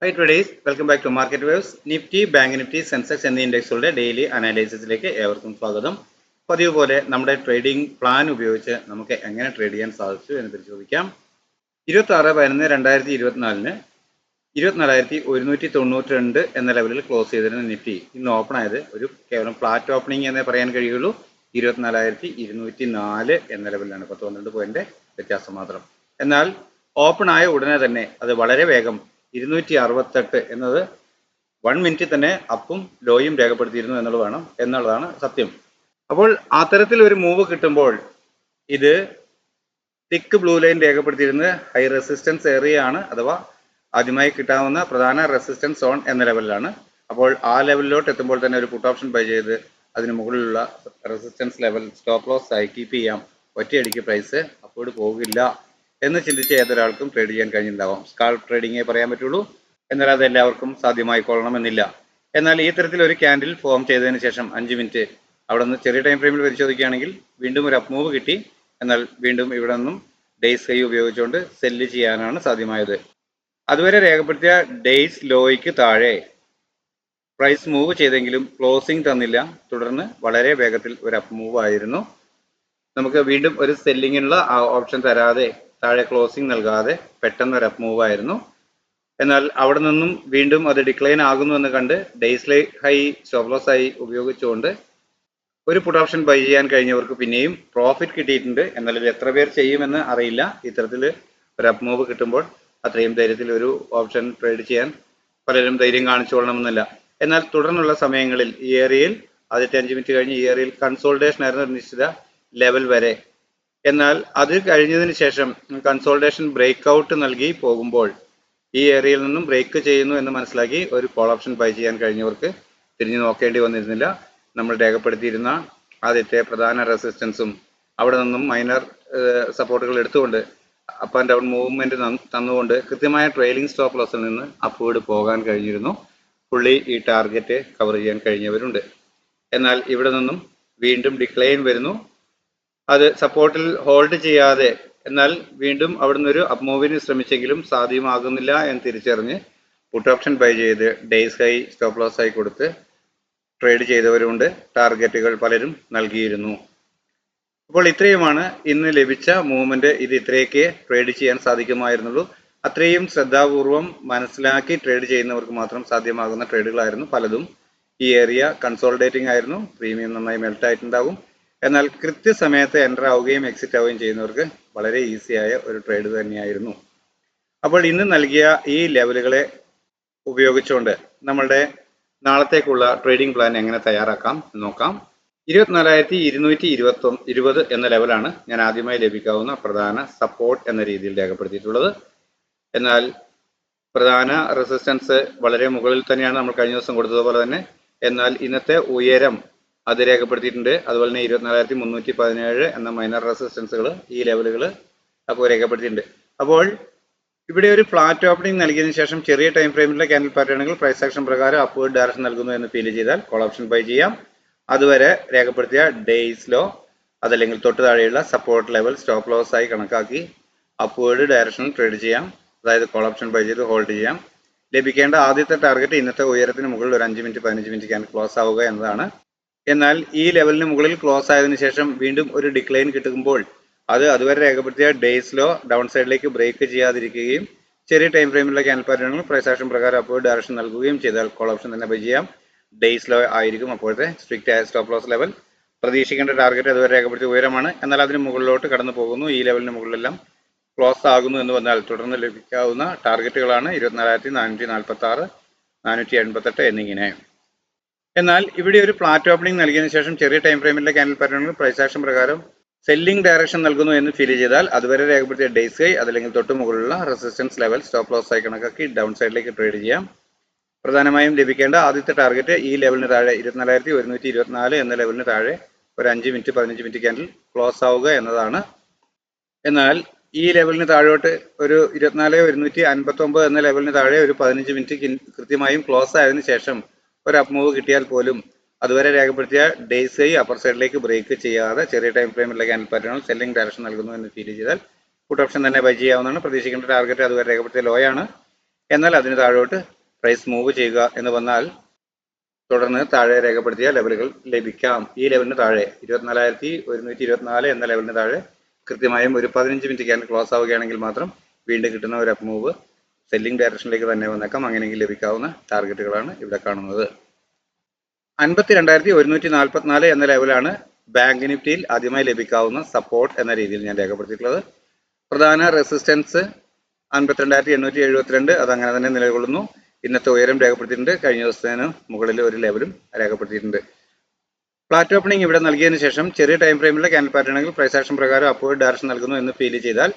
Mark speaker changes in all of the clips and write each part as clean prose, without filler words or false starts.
Speaker 1: Hi traders, welcome back to Market Waves. Nifty, bank Nifty, Sensex എന്നീ ഇൻഡെക്സുകളുടെ daily അനാലിസിസിലേക്ക് ഏവർക്കും സ്വാഗതം. പതിവ് പോലെ നമ്മുടെ ട്രേഡിംഗ് പ്ലാൻ ഉപയോഗിച്ച് നമുക്ക് എങ്ങനെ ട്രേഡ് ചെയ്യാൻ സാധിച്ചു എന്ന് പരിശോധിക്കാം. 26/11/2024 24,192 എന്ന ലെവലിൽ ക്ലോസ് ചെയ്തിരുന്ന നിഫ്റ്റി ഇന്ന് ഓപ്പൺ ആയത് ഒരു കേവലം ഫ്ലാറ്റ് ഓപ്പണിംഗ് എന്നേ പറയാൻ കഴിയുള്ളൂ. 24,204 എന്ന ലെവലിലാണ്. 12 പോയിന്റ് വ്യത്യാസം മാത്രം. എന്നാൽ ഓപ്പൺ ആയ ഉടനെ തന്നെ അത് വളരെ വേഗം 268 എന്നത് 1 മിനിറ്റിൽ തന്നെ അപ്പും ലോയും രേഖപ്പെടുത്തിയിരുന്നു എന്നുള്ളതാണ് സത്യം. അപ്പോൾ അത്തരത്തിൽ ഒരു മൂവ് കിട്ടുമ്പോൾ ഇത് തിക്ക് ബ്ലൂ ലൈൻ രേഖപ്പെടുത്തിയിരുന്നത് ഹൈ റെസിസ്റ്റൻസ് ഏരിയ ആണ്, അഥവാ ആദ്യമായി കിട്ടാവുന്ന പ്രധാന റെസിസ്റ്റൻസ് സോൺ എന്ന ലെവലിലാണ്. അപ്പോൾ ആ ലെവലിലോട്ട് എത്തുമ്പോൾ തന്നെ ഒരു പുട്ട് ഓപ്ഷൻ ബൈ ചെയ്ത് അതിന് മുകളിലുള്ള റെസിസ്റ്റൻസ് ലെവൽ സ്റ്റോപ്പ് ലോസ് ആയി കീപ്പ് ചെയ്യാം. ഒറ്റയടിക്ക് പ്രൈസ് അപ്പോഴും പോകില്ല എന്ന് ചിന്തിച്ച് ഏതൊരാൾക്കും ട്രേഡ് ചെയ്യാൻ കഴിഞ്ഞിട്ടുണ്ടാവാം. സ്കാൽപ്പ് ട്രേഡിങ്ങേ പറയാൻ പറ്റുള്ളൂ. എന്നാൽ അത് എല്ലാവർക്കും സാധ്യമായിക്കൊള്ളണമെന്നില്ല. എന്നാൽ ഈ തരത്തിൽ ഒരു ക്യാൻഡിൽ ഫോം ചെയ്തതിന് ശേഷം 5 മിനിറ്റ് അവിടെ നിന്ന് ചെറിയ ടൈം ഫ്രെയിമിൽ പരിശോധിക്കുകയാണെങ്കിൽ വീണ്ടും ഒരു അപ്പ് മൂവ് കിട്ടി. എന്നാൽ വീണ്ടും ഇവിടെ നിന്നും ഡേയ്സ് ഹൈ ഉപയോഗിച്ചുകൊണ്ട് സെല്ല് ചെയ്യാനാണ് സാധ്യമായത്. അതുവരെ രേഖപ്പെടുത്തിയ ഡേയ്സ് ലോയ്ക്ക് താഴെ പ്രൈസ് മൂവ് ചെയ്തെങ്കിലും ക്ലോസിംഗ് തന്നില്ല. തുടർന്ന് വളരെ വേഗത്തിൽ ഒരു അപ്പ് മൂവ് ആയിരുന്നു. നമുക്ക് വീണ്ടും ഒരു സെല്ലിങ്ങിനുള്ള ഓപ്ഷൻ തരാതെ, താഴെ ക്ലോസിംഗ് നൽകാതെ പെട്ടെന്ന് ഒരു അപ്പ് മൂവ് ആയിരുന്നു. എന്നാൽ അവിടെ നിന്നും വീണ്ടും അത് ഡിക്ലൈൻ ആകുന്നു എന്ന് കണ്ട് ഡേയ്സ് ഹൈ സ്റ്റോപ്പ് ലോസ് ആയി ഉപയോഗിച്ചുകൊണ്ട് ഒരു പുട്ട് ഓപ്ഷൻ ബൈ ചെയ്യാൻ കഴിഞ്ഞവർക്ക് പിന്നെയും പ്രോഫിറ്റ് കിട്ടിയിട്ടുണ്ട്. എന്നാൽ ഇത് എത്ര പേർ ചെയ്യുമെന്ന് അറിയില്ല. ഇത്തരത്തിൽ ഒരു അപ്പ് മൂവ് കിട്ടുമ്പോൾ അത്രയും ധൈര്യത്തിൽ ഒരു ഓപ്ഷൻ ട്രേഡ് ചെയ്യാൻ പലരും ധൈര്യം കാണിച്ചു കൊള്ളണമെന്നില്ല. എന്നാൽ തുടർന്നുള്ള സമയങ്ങളിൽ ഈ ഏരിയയിൽ ആദ്യത്തെ 5 മിനിറ്റ് കഴിഞ്ഞ് ഈ ഏരിയയിൽ കൺസോൾട്ടേഷൻ ആയിരുന്നു ഒരു നിശ്ചിത ലെവൽ വരെ. എന്നാൽ അത് കഴിഞ്ഞതിന് ശേഷം കൺസോൾട്ടേഷൻ ബ്രേക്ക് ഔട്ട് നൽകി പോകുമ്പോൾ ഈ ഏരിയയിൽ നിന്നും ബ്രേക്ക് ചെയ്യുന്നു എന്ന് മനസ്സിലാക്കി ഒരു കോൾ ഓപ്ഷൻ ബൈ ചെയ്യാൻ കഴിഞ്ഞവർക്ക് തിരിഞ്ഞു നോക്കേണ്ടി വന്നിരുന്നില്ല. നമ്മൾ രേഖപ്പെടുത്തിയിരുന്ന ആദ്യത്തെ പ്രധാന റെസിസ്റ്റൻസും അവിടെ നിന്നും മൈനർ സപ്പോർട്ടുകൾ എടുത്തുകൊണ്ട് അപ്പ് ആൻഡ് ഡൗൺ മൂവ്മെന്റ് തന്നുകൊണ്ട് കൃത്യമായ ട്രെയിലിംഗ് സ്റ്റോപ്പ് ലോസിൽ നിന്ന് അപ്വേഡ് പോകാൻ കഴിഞ്ഞിരുന്നു. പുള്ളി ഈ ടാർഗറ്റ് കവർ ചെയ്യാൻ കഴിഞ്ഞവരുണ്ട്. എന്നാൽ ഇവിടെ നിന്നും വീണ്ടും ഡിക്ലൈൻ വരുന്നു. അത് സപ്പോർട്ടിൽ ഹോൾഡ് ചെയ്യാതെ, എന്നാൽ വീണ്ടും അവിടുന്ന് ഒരു അപ്പ് മൂവിന് ശ്രമിച്ചെങ്കിലും സാധ്യമാകുന്നില്ല എന്ന് തിരിച്ചറിഞ്ഞ് പുട്ട് ഓപ്ഷൻ ബൈ ചെയ്ത് ഡേയ്സ് ഹൈ സ്റ്റോപ്പ് ലോസ് ആയി കൊടുത്ത് ട്രേഡ് ചെയ്തവരുണ്ട്. ടാർഗറ്റുകൾ പലരും നൽകിയിരുന്നു. അപ്പോൾ ഇത്രയുമാണ് ഇന്ന് ലഭിച്ച മൂവ്മെന്റ്. ഇത് ഇത്രയൊക്കെ ട്രേഡ് ചെയ്യാൻ സാധിക്കുമായിരുന്നുള്ളൂ. അത്രയും ശ്രദ്ധാപൂർവം മനസ്സിലാക്കി ട്രേഡ് ചെയ്യുന്നവർക്ക് മാത്രം സാധ്യമാകുന്ന ട്രേഡുകളായിരുന്നു പലതും. ഈ ഏരിയ കൺസോൾഡേറ്റിംഗ് ആയിരുന്നു. പ്രീമിയം നന്നായി മെൽറ്റ് ആയിട്ടുണ്ടാകും. എന്നാൽ കൃത്യസമയത്ത് എൻ്റർ ആവുകയും എക്സിറ്റ് ആവുകയും ചെയ്യുന്നവർക്ക് വളരെ ഈസിയായ ഒരു ട്രേഡ് തന്നെയായിരുന്നു. അപ്പോൾ ഇന്ന് നൽകിയ ഈ ലെവലുകളെ ഉപയോഗിച്ചുകൊണ്ട് നമ്മളുടെ നാളത്തേക്കുള്ള ട്രേഡിംഗ് പ്ലാൻ എങ്ങനെ തയ്യാറാക്കാം നോക്കാം. 24,220 എന്ന ലെവലാണ് ഞാൻ ആദ്യമായി ലഭിക്കാവുന്ന പ്രധാന സപ്പോർട്ട് എന്ന രീതിയിൽ രേഖപ്പെടുത്തിയിട്ടുള്ളത്. എന്നാൽ പ്രധാന റെസിസ്റ്റൻസ് വളരെ മുകളിൽ തന്നെയാണ് നമ്മൾ കഴിഞ്ഞ ദിവസം കൊടുത്തതുപോലെ തന്നെ. എന്നാൽ ഇന്നത്തെ ഉയരം അത് രേഖപ്പെടുത്തിയിട്ടുണ്ട്. അതുപോലെ തന്നെ 24,317 എന്ന മൈനർ റെസിസ്റ്റൻസുകൾ, ഈ ലെവലുകൾ അപ്പോൾ രേഖപ്പെടുത്തിയിട്ടുണ്ട്. അപ്പോൾ ഇവിടെ ഒരു ഫ്ലാറ്റ് ഓപ്പണിംഗ് നൽകിയതിനു ശേഷം ചെറിയ ടൈം ഫ്രെയിമിലെ ക്യാൻഡിൽ പാറ്റേണുകൾ പ്രൈസ് ആക്ഷൻ പ്രകാരം അപ്വേർഡ് ഡയറക്ഷൻ നൽകുന്നു എന്ന് ഫീൽ ചെയ്താൽ കോൾ ഓപ്ഷൻ ബൈ ചെയ്യാം. അതുവരെ രേഖപ്പെടുത്തിയ ഡേയ്സ് ലോ അതല്ലെങ്കിൽ തൊട്ട് താഴെയുള്ള സപ്പോർട്ട് ലെവൽ സ്റ്റോപ്പ് ലോസ് ആയി കണക്കാക്കി അപ്വേർഡ് ഡയറക്ഷനിൽ ട്രേഡ് ചെയ്യാം. അതായത് കോൾ ഓപ്ഷൻ ബൈ ചെയ്ത് ഹോൾഡ് ചെയ്യാം. ലഭിക്കേണ്ട ആദ്യത്തെ ടാർഗറ്റ് ഇന്നത്തെ ഉയരത്തിന് മുകളിൽ ഒരു 5 മിനിറ്റ് 15 മിനിറ്റ് ക്യാൻഡിൽ ക്ലോസ് ആവുക എന്നതാണ്. എന്നാൽ ഈ ലെവലിന് മുകളിൽ ക്ലോസ് ആയതിനു ശേഷം വീണ്ടും ഒരു ഡിക്ലൈൻ കിട്ടുമ്പോൾ അത് അതുവരെ രേഖപ്പെടുത്തിയ ഡേയ്സ് ലോ ഡൗൺ സൈഡിലേക്ക് ബ്രേക്ക് ചെയ്യാതിരിക്കുകയും ചെറിയ ടൈം ഫ്രെയിമിലുള്ള ക്യാൻഡിൽ പാറ്റേണുകൾ പ്രൈസ് ആക്ഷൻ പ്രകാരം അപ്വേർഡ് ഡയറക്ഷൻ നൽകുകയും ചെയ്താൽ കോൾ ഓപ്ഷൻ തന്നെ ബൈ ചെയ്യാം. ഡേയ്സ് ലോ ആയിരിക്കും അപ്പോഴത്തെ സ്ട്രിക്റ്റ് ആയ സ്റ്റോപ്പ് ലോസ് ലെവൽ. പ്രതീക്ഷിക്കേണ്ട ടാർഗറ്റ് അതുവരെ രേഖപ്പെടുത്തിയ ഉയരമാണ്. എന്നാൽ അതിന് മുകളിലോട്ട് കടന്നു പോകുന്നു. ഈ ലെവലിന് മുകളിലെല്ലാം ക്ലോസ് ആകുന്നു എന്ന് വന്നാൽ തുടർന്ന് ലഭിക്കാവുന്ന ടാർഗറ്റുകളാണ് 24,446, 488 എന്നിങ്ങനെ. എന്നാൽ ഇവിടെ ഒരു ഫ്ലാറ്റ് ഓപ്പണിംഗ് നൽകിയതിനു ശേഷം ചെറിയ ടൈം ഫ്രെയിമിലെ ക്യാൻഡിൽ പാറ്റേണുകൾ പ്രൈസ് ആക്ഷൻ പ്രകാരം സെല്ലിംഗ് ഡയറക്ഷൻ നൽകുന്നു എന്ന് ഫീൽ ചെയ്താൽ അതുവരെ രേഖപ്പെടുത്തിയ ഡേയ്സ് ഹൈ അതല്ലെങ്കിൽ തൊട്ട് മുകളിലുള്ള റെസിസ്റ്റൻസ് ലെവൽ സ്റ്റോപ്പ് ലോസ് ആയി കണക്കാക്കി ഡൗൺ സൈഡിലേക്ക് ട്രേഡ് ചെയ്യാം. പ്രധാനമായും ലഭിക്കേണ്ട ആദ്യത്തെ ടാർഗറ്റ് ഈ ലെവലിന് താഴെ 24,124 എന്ന ലെവലിന് താഴെ ഒരു 5 മിനിറ്റ് 15 മിനിറ്റ് ക്യാൻഡിൽ ക്ലോസ് ആവുക എന്നതാണ്. എന്നാൽ ഈ ലെവലിന് താഴോട്ട് ഒരു 24,159 എന്ന ലെവലിന് താഴെ ഒരു 15 മിനിറ്റ് കൃത്യമായും ക്ലോസ് ആയതിനു ശേഷം ഒരു അപ്പ് മൂവ് കിട്ടിയാൽ പോലും അതുവരെ രേഖപ്പെടുത്തിയ ഡേയ്സ് ഹൈ അപ്പർ സൈഡിലേക്ക് ബ്രേക്ക് ചെയ്യാതെ ചെറിയ ടൈം ഫ്രെയിമിലുള്ള ക്യാൻഡിൽ പാറ്റേണുകൾ സെല്ലിംഗ് ഡയറക്ഷൻ നൽകുന്നു എന്ന് ഫീൽ ചെയ്താൽ പുട്ട് ഓപ്ഷൻ തന്നെ ബൈ ചെയ്യാവുന്നതാണ്. പ്രതീക്ഷിക്കേണ്ട ടാർഗറ്റ് അതുവരെ രേഖപ്പെടുത്തിയ ലോ ആണ്. എന്നാൽ അതിന് താഴോട്ട് പ്രൈസ് മൂവ് ചെയ്യുക എന്ന് വന്നാൽ തുടർന്ന് താഴെ രേഖപ്പെടുത്തിയ ലെവലുകൾ ലഭിക്കാം. ഈ ലെവലിന് താഴെ 24,124 എന്ന ലെവലിന് താഴെ കൃത്യമായും ഒരു 15 മിനിറ്റ് ക്യാൻഡിൽ ക്ലോസ് ആവുകയാണെങ്കിൽ മാത്രം വീണ്ടും കിട്ടുന്ന ഒരു അപ്പ് മൂവ് സെല്ലിംഗ് ഡയറക്ഷനിലേക്ക് തന്നെ വന്നേക്കാം. അങ്ങനെയെങ്കിൽ ലഭിക്കാവുന്ന ടാർഗറ്റുകളാണ് ഇവിടെ കാണുന്നത്. 52,144 എന്ന ലെവലാണ് ബാങ്ക് നിഫ്റ്റിയിൽ ആദ്യമായി ലഭിക്കാവുന്ന സപ്പോർട്ട് എന്ന രീതിയിൽ ഞാൻ രേഖപ്പെടുത്തിയിട്ടുള്ളത്. പ്രധാന റെസിസ്റ്റൻസ് 52,872, അത് അങ്ങനെ തന്നെ നിലകൊള്ളുന്നു. ഇന്നത്തെ ഉയരം രേഖപ്പെടുത്തിയിട്ടുണ്ട്. കഴിഞ്ഞ ദിവസത്തിന് മുകളിൽ ഒരു ലെവലും രേഖപ്പെടുത്തിയിട്ടുണ്ട്. ഫ്ലാറ്റ് ഓപ്പണിംഗ് ഇവിടെ നൽകിയതിനു ശേഷം ചെറിയ ടൈം ഫ്രെയിമിലെ ക്യാൻഡിൽ പാറ്റേണുകൾ പ്രൈസ് ആക്ഷൻ പ്രകാരം അപ്വേർഡ് ഡയറക്ഷൻ നൽകുന്നു എന്ന് ഫീൽ ചെയ്താൽ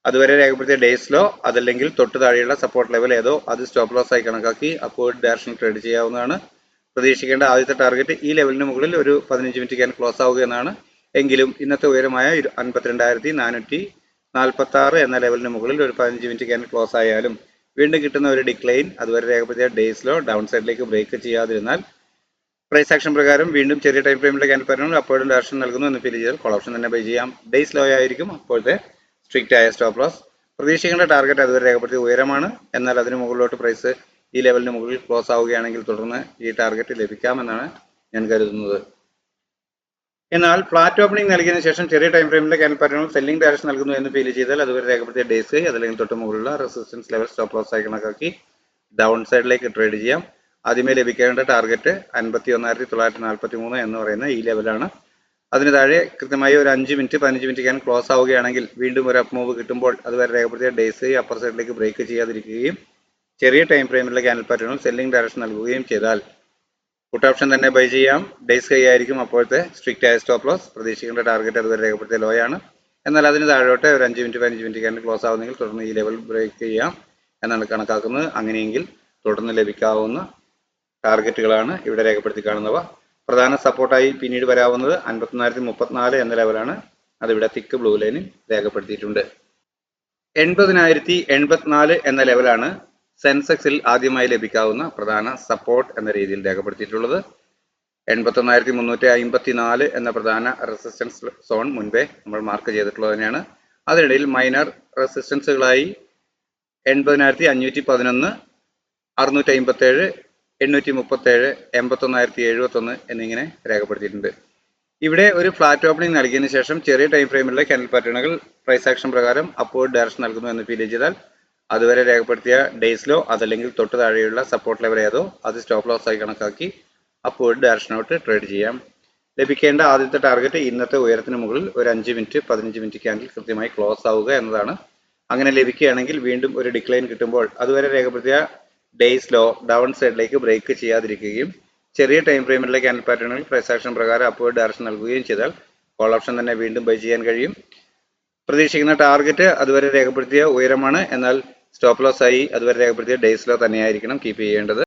Speaker 1: അതുവരെ രേഖപ്പെടുത്തിയ ഡേയ്സിലോ അതല്ലെങ്കിൽ തൊട്ട് താഴെയുള്ള സപ്പോർട്ട് ലെവൽ ഏതോ അത് സ്റ്റോപ്പ് ലോസ് ആയി കണക്കാക്കി അപ്വേർഡ് ഡയറക്ഷൻ ട്രേഡ് ചെയ്യാവുന്നതാണ്. പ്രതീക്ഷിക്കേണ്ട ആദ്യത്തെ ടാർഗറ്റ് ഈ ലെവലിന് മുകളിൽ ഒരു 15 മിനിറ്റ് ക്യാൻഡിൽ ക്ലോസ് ആവുക എന്നാണ്. എങ്കിലും ഇന്നത്തെ ഉയരമായ 52,446 എന്ന ലെവലിന് മുകളിൽ ഒരു 15 മിനിറ്റ് ക്യാൻഡിൽ ക്ലോസ് ആയാലും വീണ്ടും കിട്ടുന്ന ഒരു ഡിക്ലൈൻ അതുവരെ രേഖപ്പെടുത്തിയ ഡേയ്സിലോ ഡൗൺ സൈഡിലേക്ക് ബ്രേക്ക് ചെയ്യാതിരുന്നാൽ പ്രൈസ് ആക്ഷൻ പ്രകാരം വീണ്ടും ചെറിയ ടൈം ഫ്രെയിമിലെ ക്യാൻഡിൽ പാറ്റേണുകൾ അപ്വേർഡ് ഡയറക്ഷൻ നൽകുന്നു എന്ന് ഫീൽ ചെയ്താൽ കോൾ ഓപ്ഷൻ തന്നെ ബൈ ചെയ്യാം. ഡേയ്സ് ലോ ആയിരിക്കും അപ്പോഴത്തെ സ്ട്രിക്റ്റ് ആയ സ്റ്റോപ്പ് ലോസ്. പ്രതീക്ഷിക്കേണ്ട ടാർഗറ്റ് അതുവരെ രേഖപ്പെടുത്തിയ ഉയരമാണ്. എന്നാൽ അതിന് മുകളിലോട്ട് പ്രൈസ് ഈ ലെവലിന് മുകളിൽ ക്ലോസ് ആവുകയാണെങ്കിൽ തുടർന്ന് ഈ ടാർഗറ്റ് ലഭിക്കാമെന്നാണ് ഞാൻ കരുതുന്നത്. എന്നാൽ ഫ്ലാറ്റ് ഓപ്പണിംഗ് നൽകിയതിനു ശേഷം ചെറിയ ടൈം ഫ്രെയിമിലെ ക്യാൻഡിൽ പാറ്റേണുകൾ സെല്ലിംഗ് ഡയറക്ഷൻ നൽകുന്നു എന്ന് ഫീൽ ചെയ്താൽ അതുവരെ രേഖപ്പെടുത്തിയ ഡേയ്സ് അതല്ലെങ്കിൽ തൊട്ട് മുകളിലുള്ള റെസിസ്റ്റൻസ് ലെവൽ സ്റ്റോപ്പ് ലോസ് ആയി കണക്കാക്കി ഡൗൺ സൈഡിലേക്ക് ട്രേഡ് ചെയ്യാം. ആദ്യമേ ലഭിക്കേണ്ട ടാർഗറ്റ് 51,943 എന്ന് പറയുന്ന ഈ ലെവലാണ്. അതിന് താഴെ കൃത്യമായി ഒരു 5 മിനിറ്റ് 15 മിനിറ്റ് ക്യാൻ ക്ലോസ് ആവുകയാണെങ്കിൽ വീണ്ടും ഒരു അപ്പ് മൂവ് കിട്ടുമ്പോൾ അതുവരെ രേഖപ്പെടുത്തിയ ഡേയ്സ് അപ്പർ സൈഡിലേക്ക് ബ്രേക്ക് ചെയ്യാതിരിക്കുകയും ചെറിയ ടൈം ഫ്രെയിമിലെ ക്യാൻഡിൽ പാറ്റേണുകൾ സെല്ലിംഗ് ഡയറക്ഷൻ നൽകുകയും ചെയ്താൽ പുട്ട് ഓപ്ഷൻ തന്നെ ബൈ ചെയ്യാം. ഡേയ്സ് കൈ ആയിരിക്കും അപ്പോഴത്തെ സ്ട്രിക്റ്റ് ആയ സ്റ്റോപ്പ് ലോസ്. പ്രതീക്ഷിക്കേണ്ട ടാർഗറ്റ് അതുവരെ രേഖപ്പെടുത്തിയ ലോ ആണ്. എന്നാൽ അതിന് താഴോട്ട് ഒരു 5 മിനിറ്റ് 15 മിനിറ്റ് ക്യാൻഡിൽ ക്ലോസ് ആവുന്നെങ്കിൽ തുടർന്ന് ഈ ലെവൽ ബ്രേക്ക് ചെയ്യാം എന്നാണ് കണക്കാക്കുന്നത്. അങ്ങനെയെങ്കിൽ തുടർന്ന് ലഭിക്കാവുന്ന ടാർഗറ്റുകളാണ് ഇവിടെ രേഖപ്പെടുത്തി കാണുന്നവ. പ്രധാന സപ്പോർട്ടായി പിന്നീട് വരാവുന്നത് 51,034 എന്ന ലെവലാണ്. അതിവിടെ തിക്ക് ബ്ലൂ ലൈനിൽ രേഖപ്പെടുത്തിയിട്ടുണ്ട്. 80,084 എന്ന ലെവലാണ് സെൻസെക്സിൽ ആദ്യമായി ലഭിക്കാവുന്ന പ്രധാന സപ്പോർട്ട് എന്ന രീതിയിൽ രേഖപ്പെടുത്തിയിട്ടുള്ളത്. 81,354 എന്ന പ്രധാന റെസിസ്റ്റൻസ് സോൺ മുൻപേ നമ്മൾ മാർക്ക് ചെയ്തിട്ടുള്ളത് തന്നെയാണ്. അതിനിടയിൽ മൈനർ റെസിസ്റ്റൻസുകളായി 80,511, 657, 837, 81,071 എന്നിങ്ങനെ രേഖപ്പെടുത്തിയിട്ടുണ്ട്. ഇവിടെ ഒരു ഫ്ലാറ്റ് ഓപ്പണിംഗ് നൽകിയതിനു ശേഷം ചെറിയ ടൈം ഫ്രെയിമിലെ ക്യാൻഡിൽ പാറ്റേണുകൾ പ്രൈസ് ആക്ഷൻ പ്രകാരം അപ്വേർഡ് ഡയറക്ഷൻ നൽകുന്നു എന്ന് ഫീൽ ചെയ്താൽ അതുവരെ രേഖപ്പെടുത്തിയ ഡേയ്സിലോ അതല്ലെങ്കിൽ തൊട്ട് താഴെയുള്ള സപ്പോർട്ട് ലെവൽ ഏതോ അത് സ്റ്റോപ്പ് ലോസ് ആയി കണക്കാക്കി അപ്വേർഡ് ഡയറക്ഷനോട്ട് ട്രേഡ് ചെയ്യാം. ലഭിക്കേണ്ട ആദ്യത്തെ ടാർഗറ്റ് ഇന്നത്തെ ഉയരത്തിന് മുകളിൽ ഒരു 5 മിനിറ്റ് 15 മിനിറ്റ് ക്യാൻഡിൽ കൃത്യമായി ക്ലോസ് ആവുക എന്നതാണ്. അങ്ങനെ ലഭിക്കുകയാണെങ്കിൽ വീണ്ടും ഒരു ഡിക്ലൈൻ കിട്ടുമ്പോൾ അതുവരെ രേഖപ്പെടുത്തിയ ഡേയ്സ് ലോ ഡൗൺ സൈഡിലേക്ക് ബ്രേക്ക് ചെയ്യാതിരിക്കുകയും ചെറിയ ടൈം ഫ്രെയിമിലെ ക്യാൻഡിൽ പാറ്റേണുകൾ പ്രൈസ് ആക്ഷൻ പ്രകാരം അപ്വേർഡ് ഡയറക്ഷൻ നൽകുകയും ചെയ്താൽ കോൾ ഓപ്ഷൻ തന്നെ വീണ്ടും ബൈ ചെയ്യാൻ കഴിയും. പ്രതീക്ഷിക്കുന്ന ടാർഗറ്റ് അതുവരെ രേഖപ്പെടുത്തിയ ഉയരമാണ്. എന്നാൽ സ്റ്റോപ്പ് ലോസ് ആയി അതുവരെ രേഖപ്പെടുത്തിയ ഡേയ്സ് ലോ തന്നെയായിരിക്കണം കീപ്പ് ചെയ്യേണ്ടത്.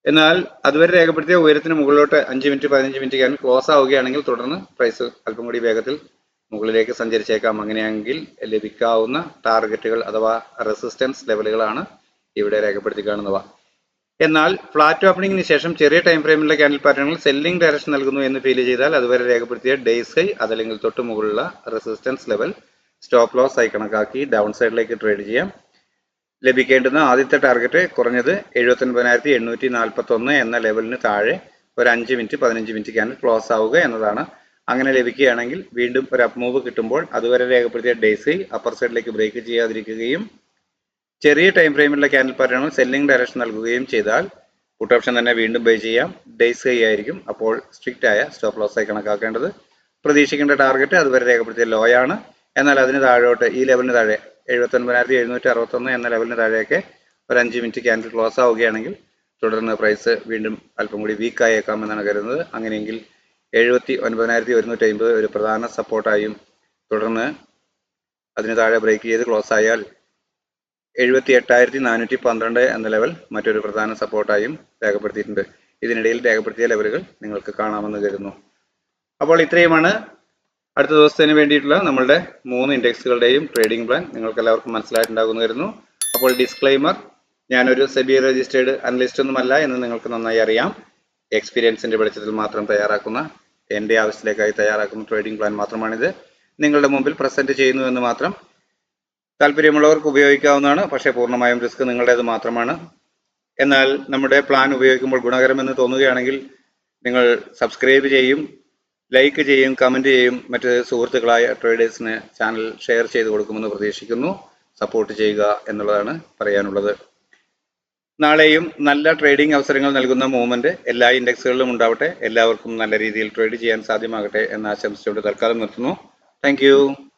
Speaker 1: എന്നാൽ അതുവരെ രേഖപ്പെടുത്തിയ ഉയരത്തിന് മുകളിലോട്ട് 5 മിനിറ്റ് 15 മിനിറ്റ് ക്യാൻഡിൽ ക്ലോസ് ആവുകയാണെങ്കിൽ തുടർന്ന് പ്രൈസ് അല്പം കൂടി വേഗത്തിൽ മുകളിലേക്ക് സഞ്ചരിച്ചേക്കാം. അങ്ങനെയെങ്കിൽ ലഭിക്കാവുന്ന ടാർഗറ്റുകൾ അഥവാ റെസിസ്റ്റൻസ് ലെവലുകളാണ് ഇവിടെ രേഖപ്പെടുത്തി കാണുന്നവ. എന്നാൽ ഫ്ലാറ്റ് ഓപ്പണിംഗിന് ശേഷം ചെറിയ ടൈം ഫ്രെയിമിലെ ക്യാൻഡിൽ പാറ്റേണുകൾ സെല്ലിംഗ് ഡയറക്ഷൻ നൽകുന്നു എന്ന് ഫീൽ ചെയ്താൽ അതുവരെ രേഖപ്പെടുത്തിയ ഡേയ്സ് ഹൈ അതല്ലെങ്കിൽ തൊട്ട് മുകളിലുള്ള റെസിസ്റ്റൻസ് ലെവൽ സ്റ്റോപ്പ് ലോസ് ആയി കണക്കാക്കി ഡൗൺ സൈഡിലേക്ക് ട്രേഡ് ചെയ്യാം. ലഭിക്കേണ്ടുന്ന ആദ്യത്തെ ടാർഗറ്റ് കുറഞ്ഞത് 79,841 എന്ന ലെവലിന് താഴെ ഒരു 5 മിനിറ്റ് 15 മിനിറ്റ് ക്യാൻഡിൽ ക്ലോസ് ആവുക എന്നതാണ്. അങ്ങനെ ലഭിക്കുകയാണെങ്കിൽ വീണ്ടും ഒരു അപ്പ് മൂവ് കിട്ടുമ്പോൾ അതുവരെ രേഖപ്പെടുത്തിയ ഡേയ്സ് അപ്പർ സൈഡിലേക്ക് ബ്രേക്ക് ചെയ്യാതിരിക്കുകയും ചെറിയ ടൈം ഫ്രെയിമിലുള്ള ക്യാൻഡിൽ പാറ്റേണുകൾ സെല്ലിംഗ് ഡയറക്ഷൻ നൽകുകയും ചെയ്താൽ പുട്ട് ഓപ്ഷൻ തന്നെ വീണ്ടും ബൈ ചെയ്യാം. ഡേയ്സ് ഹൈ ആയിരിക്കും അപ്പോൾ സ്ട്രിക്റ്റ് ആയ സ്റ്റോപ്പ് ലോസ് ആയി കണക്കാക്കേണ്ടത്. പ്രതീക്ഷിക്കേണ്ട ടാർഗറ്റ് അതുവരെ രേഖപ്പെടുത്തിയ ലോ ആണ്. എന്നാൽ അതിന് താഴോട്ട് ഈ ലെവലിന് താഴെ 79,761 എന്ന ലെവലിന് താഴെയൊക്കെ ഒരു 5 മിനിറ്റ് ക്യാൻഡിൽ ക്ലോസ് ആവുകയാണെങ്കിൽ തുടർന്ന് പ്രൈസ് വീണ്ടും അല്പം കൂടി വീക്ക് ആയേക്കാം എന്നാണ് കരുതുന്നത്. അങ്ങനെയെങ്കിൽ 79,150 ഒരു പ്രധാന സപ്പോർട്ടായും തുടർന്ന് അതിന് താഴെ ബ്രേക്ക് ചെയ്ത് ക്ലോസ് ആയാൽ 78,412 എന്ന ലെവൽ മറ്റൊരു പ്രധാന സപ്പോർട്ടായും രേഖപ്പെടുത്തിയിട്ടുണ്ട്. ഇതിനിടയിൽ രേഖപ്പെടുത്തിയ ലെവലുകൾ നിങ്ങൾക്ക് കാണാമെന്ന് കരുതുന്നു. അപ്പോൾ ഇത്രയുമാണ് അടുത്ത ദിവസത്തിന് വേണ്ടിയിട്ടുള്ള നമ്മളുടെ 3 ഇൻഡെക്സുകളുടെയും ട്രേഡിംഗ് പ്ലാൻ. നിങ്ങൾക്ക് എല്ലാവർക്കും മനസ്സിലായിട്ടുണ്ടാകുമെന്ന് കരുതുന്നു. അപ്പോൾ ഡിസ്ക്ലെയിമർ, ഞാനൊരു സെബി രജിസ്റ്റേർഡ് അനലിസ്റ്റ് ഒന്നുമല്ല എന്ന് നിങ്ങൾക്ക് നന്നായി അറിയാം. എക്സ്പീരിയൻസിന്റെ വെളിച്ചത്തിൽ മാത്രം തയ്യാറാക്കുന്ന എൻ്റെ ആവശ്യത്തിലേക്കായി തയ്യാറാക്കുന്ന ട്രേഡിംഗ് പ്ലാൻ മാത്രമാണിത്. നിങ്ങളുടെ മുമ്പിൽ പ്രസന്റ് ചെയ്യുന്നു എന്ന് മാത്രം. താല്പര്യമുള്ളവർക്ക് ഉപയോഗിക്കാവുന്നതാണ്. പക്ഷേ പൂർണ്ണമായും റിസ്ക് നിങ്ങളുടേത് മാത്രമാണ്. എന്നാൽ നമ്മുടെ പ്ലാൻ ഉപയോഗിക്കുമ്പോൾ ഗുണകരമെന്ന് തോന്നുകയാണെങ്കിൽ നിങ്ങൾ സബ്സ്ക്രൈബ് ചെയ്യും, ലൈക്ക് ചെയ്യും, കമൻറ്റ് ചെയ്യും. മറ്റ് സുഹൃത്തുക്കളായ ട്രേഡേഴ്സിന് ചാനൽ ഷെയർ ചെയ്ത് കൊടുക്കുമെന്ന് പ്രതീക്ഷിക്കുന്നു. സപ്പോർട്ട് ചെയ്യുക എന്നുള്ളതാണ് പറയാനുള്ളത്. നാളെയും നല്ല ട്രേഡിംഗ് അവസരങ്ങൾ നൽകുന്ന മൂവ്മെന്റ് എല്ലാ ഇൻഡെക്സുകളിലും ഉണ്ടാവട്ടെ. എല്ലാവർക്കും നല്ല രീതിയിൽ ട്രേഡ് ചെയ്യാൻ സാധ്യമാകട്ടെ എന്ന് ആശംസിച്ചുകൊണ്ട് തൽക്കാലം നിർത്തുന്നു. താങ്ക്